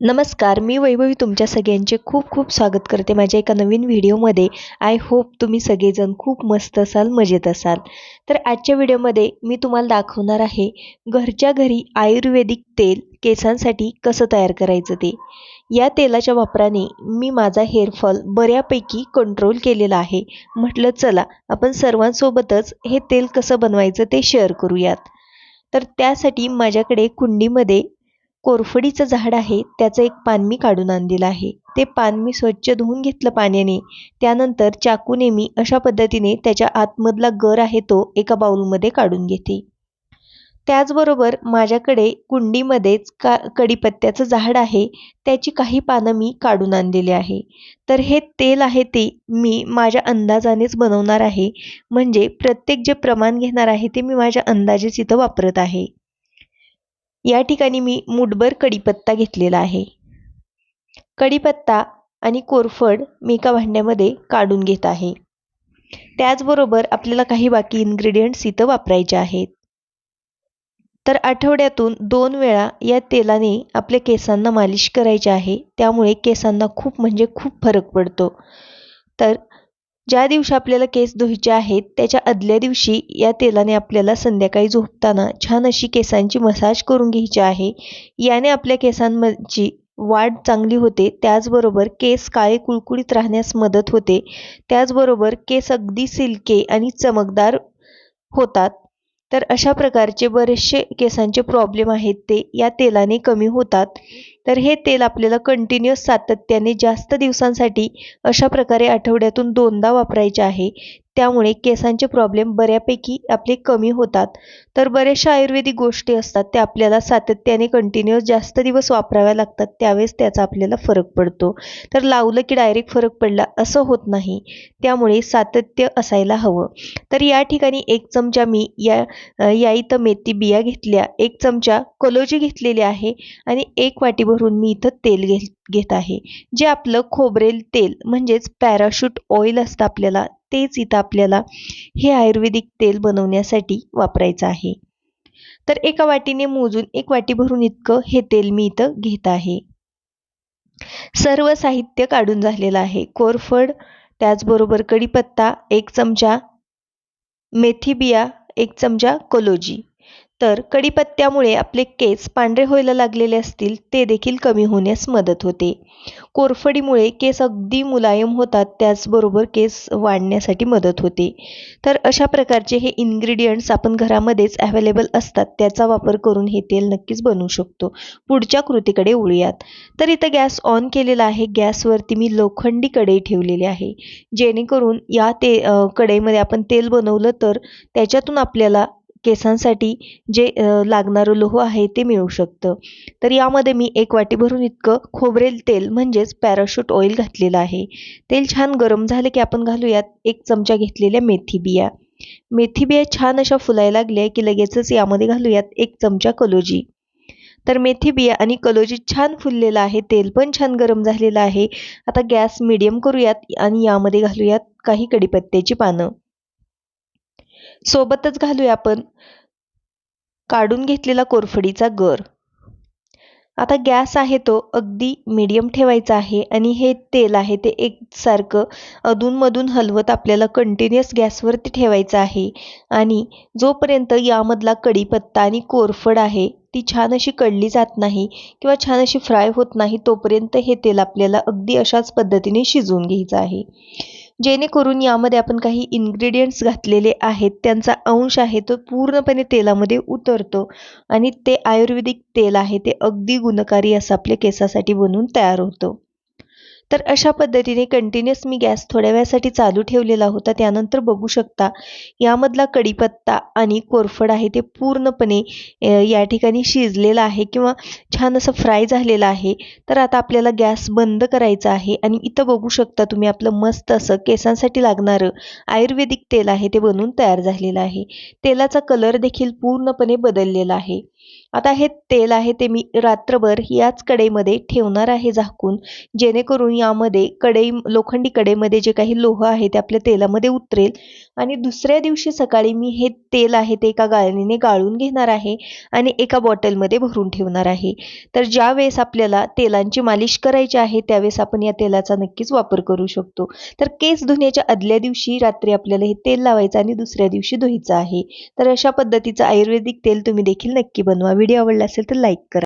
नमस्कार, मी वैभवी तुमच्या सगळ्यांचे खूप खूप स्वागत करते माझ्या एका नवीन व्हिडिओमध्ये. आय होप तुम्ही सगळेजण खूप मस्त असाल, मजेत असाल. तर आजच्या व्हिडिओमध्ये मी तुम्हाला दाखवणार आहे घरच्या घरी आयुर्वेदिक तेल केसांसाठी कसं तयार करायचं ते. या तेलाच्या वापराने मी माझा हेअरफॉल बऱ्यापैकी कंट्रोल केलेला आहे. म्हटलं चला आपण सर्वांसोबतच हे तेल कसं बनवायचं ते शेअर करूयात. तर त्यासाठी माझ्याकडे कुंडीमध्ये कोरफडीचं झाड आहे, त्याचं एक पान मी काढून आणलेलं आहे. ते पान मी स्वच्छ धुवून घेतलं पाण्याने. त्यानंतर चाकूने मी अशा पद्धतीने त्याच्या आतमधला गर आहे तो एका बाउलमध्ये काढून घेते. त्याचबरोबर माझ्याकडे कुंडीमध्येच कढीपत्त्याचं झाड आहे, त्याची काही पानं मी काढून आणलेली आहे. तर हे तेल आहे ते मी माझ्या अंदाजानेच बनवणार आहे. म्हणजे प्रत्येक जे प्रमाण घेणार आहे ते मी माझ्या अंदाजेच इथं वापरत आहे. या ठिकाणी मी मूठभर कढीपत्ता घेतलेला आहे. कढीपत्ता आणि कोरफड मी एका भांड्यामध्ये काढून घेत आहे. त्याचबरोबर आपल्याला काही बाकी इन्ग्रेडियंट्स इथं वापरायचे आहेत. तर आठवड्यातून 2 वेळा या तेलाने आपल्या केसांना मालिश करायची आहे. त्यामुळे केसांना खूप म्हणजे खूप फरक पडतो. तर ज्या दिवशी आपल्याला केस धुवायचे आहेत त्याच्या आदल्या दिवशी या तेलाने आपल्याला संध्याकाळी झोपताना छान अशी केसांची मसाज करून घ्यायची आहे. याने आपल्या केसांची वाढ चांगली होते. त्याचबरोबर केस काळे कुळकुळीत राहण्यास मदत होते. त्याचबरोबर केस अगदी सिल्की आणि चमकदार होतात. तर अशा प्रकारचे बरेचसे केसांचे प्रॉब्लेम आहेत ते या तेलाने कमी होतात. तर हे तेल आपल्याला कंटिन्युअस सातत्याने जास्त दिवसांसाठी अशा प्रकारे आठवड्यातून 2दा वापरायचे आहे. त्यामुळे केसांचे प्रॉब्लेम बऱ्यापैकी आपले कमी होतात. तर बऱ्याचशा आयुर्वेदिक गोष्टी असतात त्या आपल्याला सातत्याने कंटिन्युअस जास्त दिवस वापराव्या लागतात, त्यावेळेस त्याचा आपल्याला फरक पडतो. तर लावलं की डायरेक्ट फरक पडला असं होत नाही. त्यामुळे सातत्य असायला हवं. तर या ठिकाणी 1 चमचा मी या इथं मेथी बिया घेतल्या, 1 चमचा कलोजी घेतलेली आहे आणि 1 वाटी भरून मी इथं तेल घेत आहे. जे आपलं खोबरेल तेल म्हणजेच पॅराशूट ऑइल असतं आपल्याला, तेच इथं आपल्याला हे आयुर्वेदिक तेल बनवण्यासाठी वापरायचं आहे. तर एका वाटीने मोजून 1 वाटी भरून इतकं हे तेल मी इथं घेत आहे. सर्व साहित्य काढून झालेलं आहे. कोरफड, त्याचबरोबर कढीपत्ता 1 चमचा, मेथी बिया 1 चमचा, कलोजी. तर कढीपत्त्यामुळे आपले केस पांढरे व्हायला लागलेले असतील ते देखील कमी होण्यास मदत होते. कोरफडीमुळे केस अगदी मुलायम होतात, त्याचबरोबर केस वाढण्यासाठी मदत होते. तर अशा प्रकारचे हे इन्ग्रेडियंट्स आपण घरामध्येच अवेलेबल असतात, त्याचा वापर करून हे तेल नक्कीच बनवू शकतो. पुढच्या कृतीकडे वळूयात. तर इथं गॅस ऑन केलेला आहे. गॅसवरती मी लोखंडी कढई ठेवलेली आहे, जेणेकरून या कढईमध्ये आपण तेल बनवलं तर त्याच्यातून आपल्याला केसांसाठी जे लागणारं लोह आहे ते मिळू शकतं. तर यामध्ये मी 1 वाटी भरून इतकं खोबरेल तेल म्हणजेच पॅराशूट ऑइल घातलेलं आहे. तेल छान गरम झाले की आपण घालूयात 1 चमचा घेतलेल्या मेथी बिया. मेथी बिया छान अशा फुलायला लागल्या की लगेचच यामध्ये घालूयात 1 चमचा कलोजी. तर मेथी बिया आणि कलोजी छान फुललेलं आहे, तेल पण छान गरम झालेलं आहे. आता गॅस मीडियम करूयात आणि यामध्ये घालूयात काही कढीपत्त्याची पानं. सोबतच घालूया आपण काढून घेतलेला कोरफडीचा गर. आता गॅस आहे तो अगदी मीडियम ठेवायचा आहे आणि हे तेल आहे ते एकसारखं अधूनमधून हलवत आपल्याला कंटिन्युअस गॅसवरती ठेवायचं आहे. आणि जोपर्यंत यामधला कढीपत्ता आणि कोरफड आहे ती छान अशी कढली जात नाही किंवा छान अशी फ्राय होत नाही, तोपर्यंत हे तेल आपल्याला अगदी अशाच पद्धतीने शिजवून घ्यायचं आहे. जेणेकरून यामध्ये आपण काही इन्ग्रेडियंट्स घातलेले आहेत त्यांचा अंश आहे तो पूर्णपणे तेलामध्ये उतरतो आणि ते आयुर्वेदिक तेल आहे ते अगदी गुणकारी असं आपल्या केसासाठी बनून तयार होतं. तर अशा पद्धतीने कंटिन्युअस मी गॅस थोड्या वेळासाठी चालू ठेवलेला होता. त्यानंतर बघू शकता यामधला कढीपत्ता आणि कोरफड आहे ते पूर्णपणे या ठिकाणी शिजलेला आहे किंवा छान असं फ्राय झालेलं आहे. तर आता आपल्याला गॅस बंद करायचा आहे आणि इथं बघू शकता तुम्ही आपलं मस्त असं केसांसाठी लागणारं आयुर्वेदिक तेल आहे ते बनवून तयार झालेलं आहे. तेलाचा कलर देखील पूर्णपणे बदललेला आहे. आता हे तेल आहे ते मी रात्रभर याच कढईमध्ये ठेवणार आहे झाकून, जेणेकरून यामध्ये लोखंडी कढईमध्ये जे काही लोह आहे ते आपल्या तेलामध्ये उतरेल आणि दुसऱ्या दिवशी सकाळी मी हे तेल आहे ते एका गाळणीने गाळून घेणार आहे आणि एका बॉटलमध्ये भरून ठेवणार आहे. तर ज्या वेळेस आपल्याला तेलांची मालिश करायची आहे त्यावेळेस आपण या तेलाचा नक्कीच वापर करू शकतो. तर केस धुण्याच्या आदल्या दिवशी रात्री आपल्याला हे तेल लावायचं आणि दुसऱ्या दिवशी धुवायचं आहे. तर अशा पद्धतीचं आयुर्वेदिक तेल तुम्ही देखील नक्की बनवा. व्हिडिओ आवडला असेल तर लाईक करा.